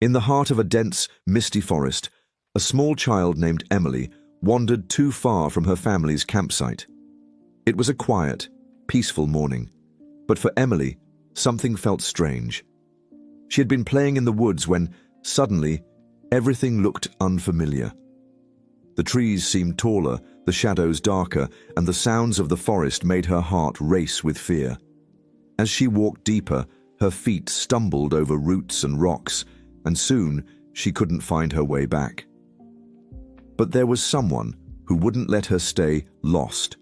In the heart of a dense, misty forest, a small child named Emily wandered too far from her family's campsite. It was a quiet, peaceful morning, but for Emily, something felt strange. She had been playing in the woods when, suddenly, everything looked unfamiliar. The trees seemed taller, the shadows darker, and the sounds of the forest made her heart race with fear. As she walked deeper, her feet stumbled over roots and rocks, and soon she couldn't find her way back. But there was someone who wouldn't let her stay lost.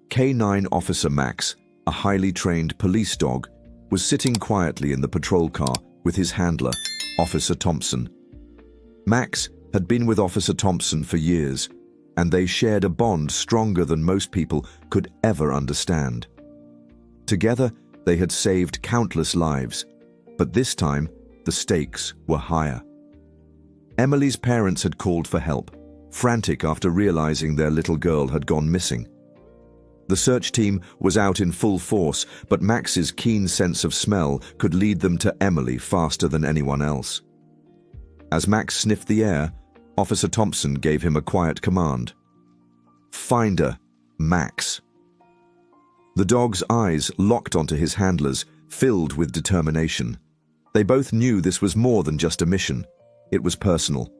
K9 Officer Max, a highly trained police dog, was sitting quietly in the patrol car with his handler, Officer Thompson. Max had been with Officer Thompson for years, and they shared a bond stronger than most people could ever understand. Together, they had saved countless lives, but this time, the stakes were higher. Emily's parents had called for help, frantic after realizing their little girl had gone missing. The search team was out in full force, but Max's keen sense of smell could lead them to Emily faster than anyone else. As Max sniffed the air, Officer Thompson gave him a quiet command. "Find her, Max." The dog's eyes locked onto his handlers, filled with determination. They both knew this was more than just a mission. It was personal.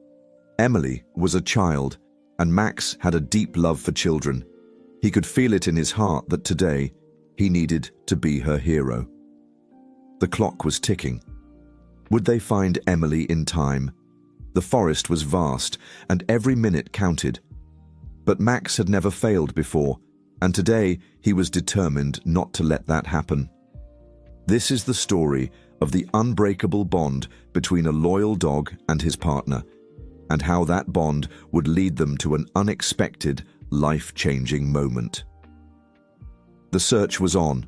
Emily was a child, and Max had a deep love for children. He could feel it in his heart that today he needed to be her hero. The clock was ticking. Would they find Emily in time? The forest was vast, and every minute counted. But Max had never failed before, and today he was determined not to let that happen. This is the story of the unbreakable bond between a loyal dog and his partner, and how that bond would lead them to an unexpected, life-changing moment. The search was on.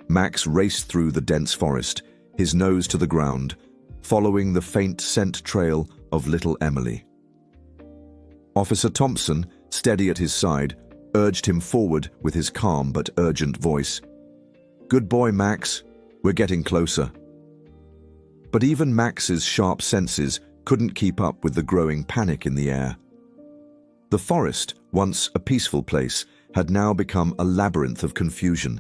Max raced through the dense forest, his nose to the ground, following the faint scent trail of little Emily. Officer Thompson, steady at his side, urged him forward with his calm but urgent voice. "Good boy, Max. We're getting closer." But even Max's sharp senses couldn't keep up with the growing panic in the air. The forest, once a peaceful place, had now become a labyrinth of confusion.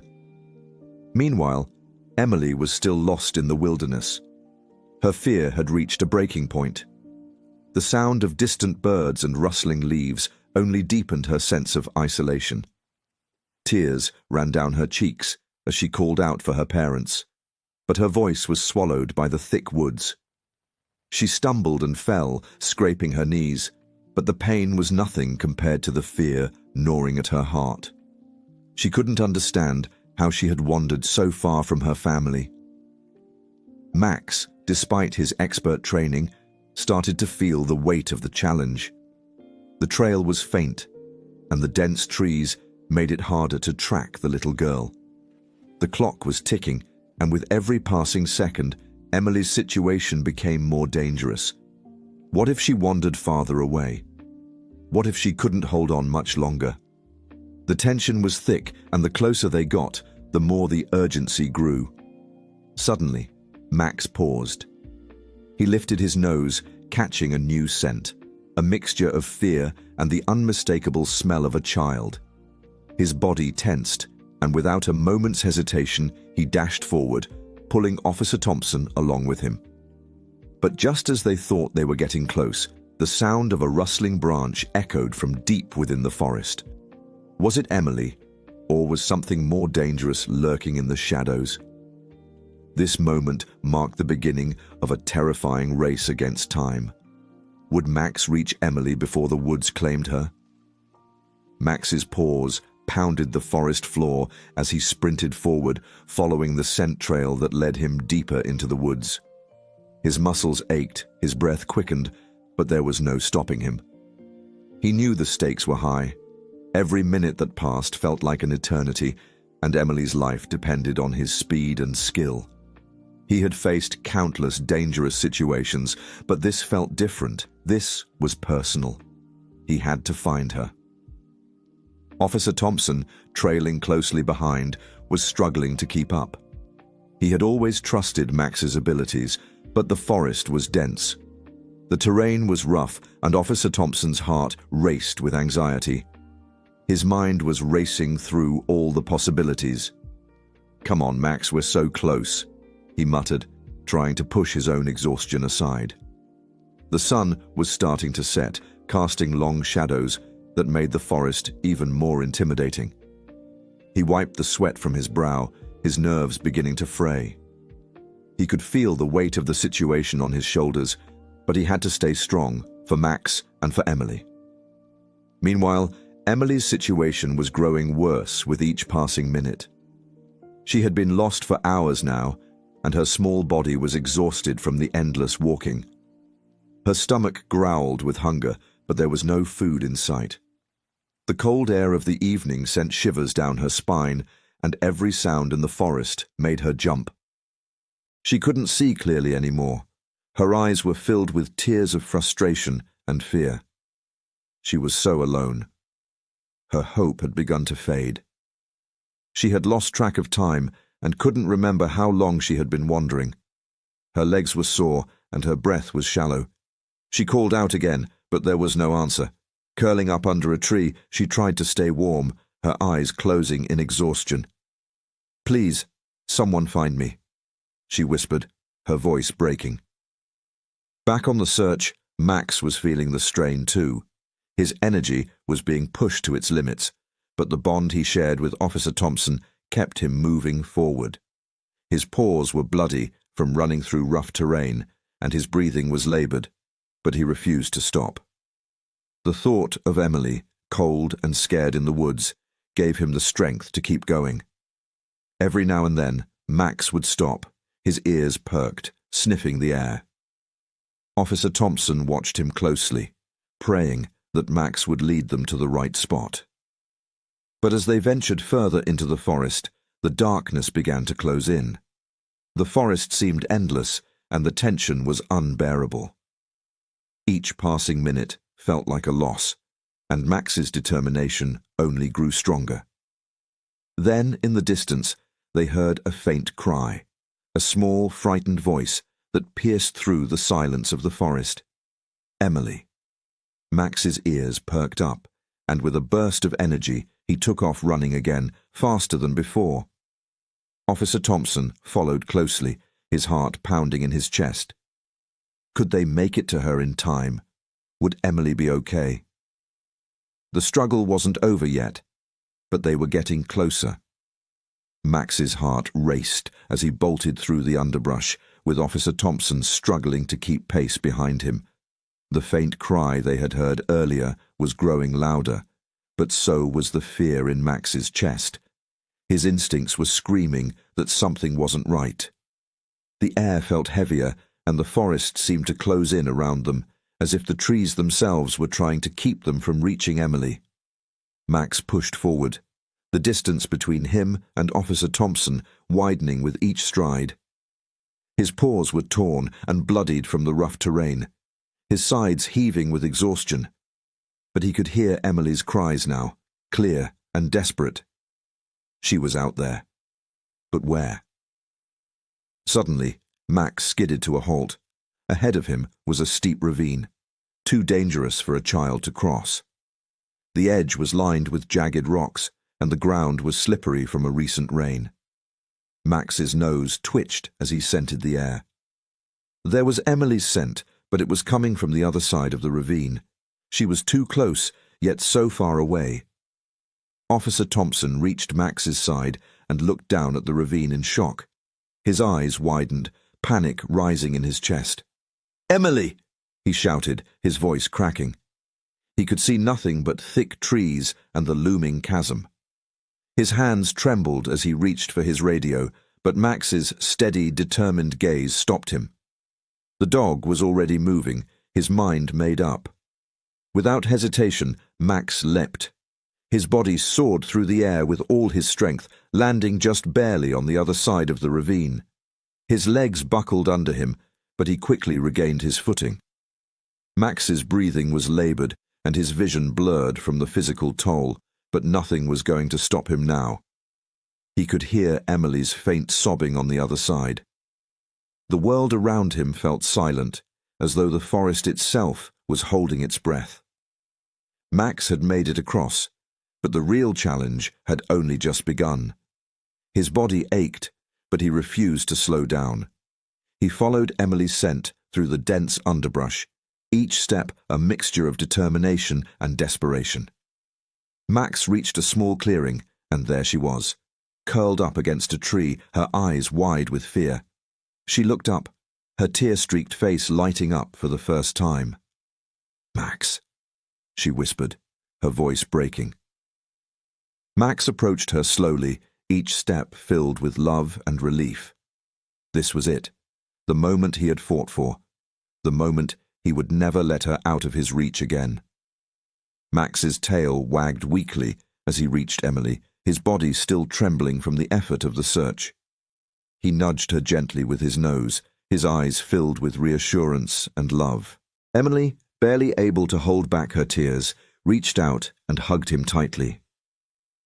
Meanwhile, Emily was still lost in the wilderness. Her fear had reached a breaking point. The sound of distant birds and rustling leaves only deepened her sense of isolation. Tears ran down her cheeks as she called out for her parents, but her voice was swallowed by the thick woods. She stumbled and fell, scraping her knees, but the pain was nothing compared to the fear gnawing at her heart. She couldn't understand how she had wandered so far from her family. Max, despite his expert training, started to feel the weight of the challenge. The trail was faint, and the dense trees made it harder to track the little girl. The clock was ticking, and with every passing second, Emily's situation became more dangerous. What if she wandered farther away? What if she couldn't hold on much longer? The tension was thick, and the closer they got, the more the urgency grew. Suddenly, Max paused. He lifted his nose, catching a new scent, a mixture of fear and the unmistakable smell of a child. His body tensed, and without a moment's hesitation, he dashed forward, pulling Officer Thompson along with him. But just as they thought they were getting close, the sound of a rustling branch echoed from deep within the forest. Was it Emily, or was something more dangerous lurking in the shadows? This moment marked the beginning of a terrifying race against time. Would Max reach Emily before the woods claimed her? Max's paws pounded the forest floor as he sprinted forward, following the scent trail that led him deeper into the woods. His muscles ached, his breath quickened, but there was no stopping him. He knew the stakes were high. Every minute that passed felt like an eternity, and Emily's life depended on his speed and skill. He had faced countless dangerous situations, but this felt different. This was personal. He had to find her. Officer Thompson, trailing closely behind, was struggling to keep up. He had always trusted Max's abilities, But the forest was dense. The terrain was rough, and Officer Thompson's heart raced with anxiety. His mind was racing through all the possibilities. "Come on, Max, we're so close," he muttered, trying to push his own exhaustion aside. The sun was starting to set, casting long shadows that made the forest even more intimidating. He wiped the sweat from his brow, his nerves beginning to fray. He could feel the weight of the situation on his shoulders, but he had to stay strong for Max and for Emily. Meanwhile, Emily's situation was growing worse with each passing minute. She had been lost for hours now, and her small body was exhausted from the endless walking. Her stomach growled with hunger, but there was no food in sight. The cold air of the evening sent shivers down her spine, and every sound in the forest made her jump. She couldn't see clearly anymore. Her eyes were filled with tears of frustration and fear. She was so alone. Her hope had begun to fade. She had lost track of time and couldn't remember how long she had been wandering. Her legs were sore and her breath was shallow. She called out again, but there was no answer. Curling up under a tree, she tried to stay warm, her eyes closing in exhaustion. "Please, someone find me," she whispered, her voice breaking. Back on the search, Max was feeling the strain too. His energy was being pushed to its limits, but the bond he shared with Officer Thompson kept him moving forward. His paws were bloody from running through rough terrain, and his breathing was labored, but he refused to stop. The thought of Emily, cold and scared in the woods, gave him the strength to keep going. Every now and then, Max would stop, his ears perked, sniffing the air. Officer Thompson watched him closely, praying that Max would lead them to the right spot. But as they ventured further into the forest, the darkness began to close in. The forest seemed endless, and the tension was unbearable. Each passing minute felt like a loss, and Max's determination only grew stronger. Then, in the distance, they heard a faint cry, a small, frightened voice that pierced through the silence of the forest. Emily. Max's ears perked up, and with a burst of energy, he took off running again, faster than before. Officer Thompson followed closely, his heart pounding in his chest. Could they make it to her in time? Would Emily be okay? The struggle wasn't over yet, but they were getting closer. Max's heart raced as he bolted through the underbrush, with Officer Thompson struggling to keep pace behind him. The faint cry they had heard earlier was growing louder, but so was the fear in Max's chest. His instincts were screaming that something wasn't right. The air felt heavier, and the forest seemed to close in around them, as if the trees themselves were trying to keep them from reaching Emily. Max pushed forward, the distance between him and Officer Thompson widening with each stride. His paws were torn and bloodied from the rough terrain, his sides heaving with exhaustion. But he could hear Emily's cries now, clear and desperate. She was out there. But where? Suddenly, Max skidded to a halt. Ahead of him was a steep ravine, too dangerous for a child to cross. The edge was lined with jagged rocks, and the ground was slippery from a recent rain. Max's nose twitched as he scented the air. There was Emily's scent, but it was coming from the other side of the ravine. She was too close, yet so far away. Officer Thompson reached Max's side and looked down at the ravine in shock. His eyes widened, panic rising in his chest. "Emily!" he shouted, his voice cracking. He could see nothing but thick trees and the looming chasm. His hands trembled as he reached for his radio, but Max's steady, determined gaze stopped him. The dog was already moving, his mind made up. Without hesitation, Max leapt. His body soared through the air with all his strength, landing just barely on the other side of the ravine. His legs buckled under him, but he quickly regained his footing. Max's breathing was labored, and his vision blurred from the physical toll, but nothing was going to stop him now. He could hear Emily's faint sobbing on the other side. The world around him felt silent, as though the forest itself was holding its breath. Max had made it across, but the real challenge had only just begun. His body ached, but he refused to slow down. He followed Emily's scent through the dense underbrush, each step a mixture of determination and desperation. Max reached a small clearing, and there she was, curled up against a tree, her eyes wide with fear. She looked up, her tear-streaked face lighting up for the first time. "Max," she whispered, her voice breaking. Max approached her slowly, each step filled with love and relief. This was it, the moment he had fought for, the moment he would never let her out of his reach again. Max's tail wagged weakly as he reached Emily, his body still trembling from the effort of the search. He nudged her gently with his nose, his eyes filled with reassurance and love. Emily, barely able to hold back her tears, reached out and hugged him tightly.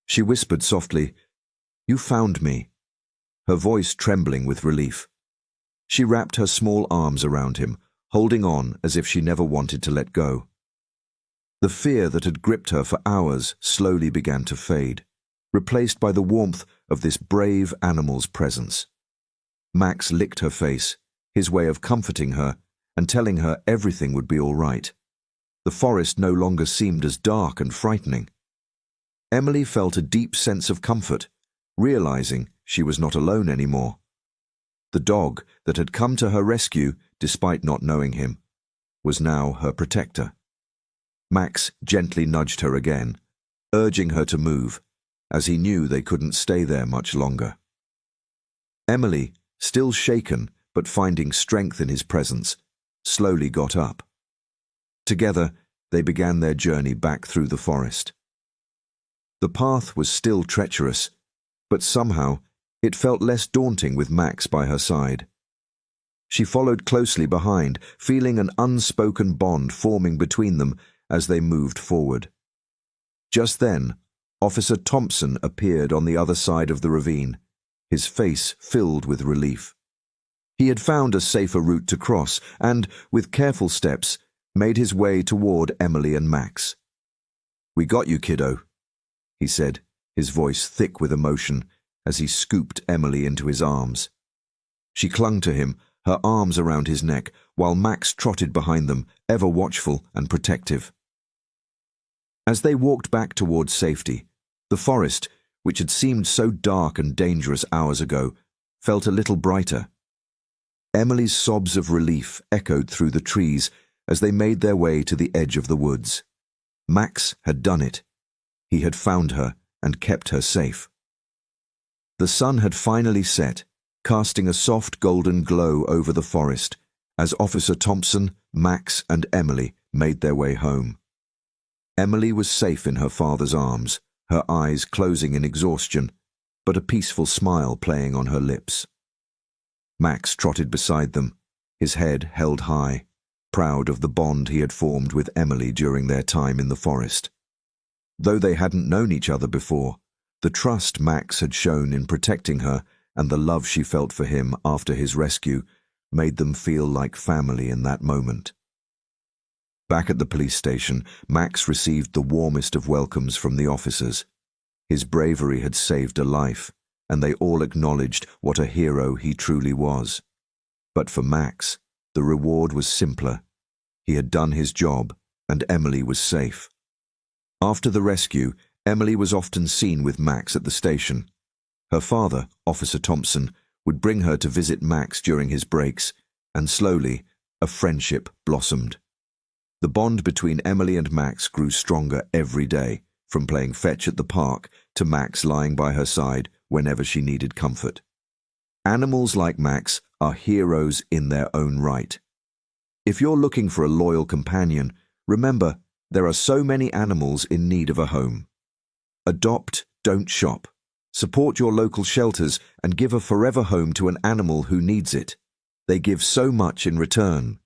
She whispered softly, "You found me," her voice trembling with relief. She wrapped her small arms around him, holding on as if she never wanted to let go. The fear that had gripped her for hours slowly began to fade, replaced by the warmth of this brave animal's presence. Max licked her face, his way of comforting her and telling her everything would be all right. The forest no longer seemed as dark and frightening. Emily felt a deep sense of comfort, realizing she was not alone anymore. The dog that had come to her rescue, despite not knowing him, was now her protector. Max gently nudged her again, urging her to move, as he knew they couldn't stay there much longer. Emily, still shaken but finding strength in his presence, slowly got up. Together, they began their journey back through the forest. The path was still treacherous, but somehow it felt less daunting with Max by her side. She followed closely behind, feeling an unspoken bond forming between them as they moved forward. Just then, Officer Thompson appeared on the other side of the ravine, his face filled with relief. He had found a safer route to cross and, with careful steps, made his way toward Emily and Max. "We got you, kiddo," he said, his voice thick with emotion, as he scooped Emily into his arms. She clung to him, her arms around his neck, while Max trotted behind them, ever watchful and protective. As they walked back towards safety, the forest, which had seemed so dark and dangerous hours ago, felt a little brighter. Emily's sobs of relief echoed through the trees as they made their way to the edge of the woods. Max had done it. He had found her and kept her safe. The sun had finally set, casting a soft golden glow over the forest as Officer Thompson, Max, and Emily made their way home. Emily was safe in her father's arms, her eyes closing in exhaustion, but a peaceful smile playing on her lips. Max trotted beside them, his head held high, proud of the bond he had formed with Emily during their time in the forest. Though they hadn't known each other before, the trust Max had shown in protecting her and the love she felt for him after his rescue made them feel like family in that moment. Back at the police station, Max received the warmest of welcomes from the officers. His bravery had saved a life, and they all acknowledged what a hero he truly was. But for Max, the reward was simpler. He had done his job, and Emily was safe. After the rescue, Emily was often seen with Max at the station. Her father, Officer Thompson, would bring her to visit Max during his breaks, and slowly, a friendship blossomed. The bond between Emily and Max grew stronger every day, from playing fetch at the park to Max lying by her side whenever she needed comfort. Animals like Max are heroes in their own right. If you're looking for a loyal companion, remember, there are so many animals in need of a home. Adopt, don't shop. Support your local shelters and give a forever home to an animal who needs it. They give so much in return.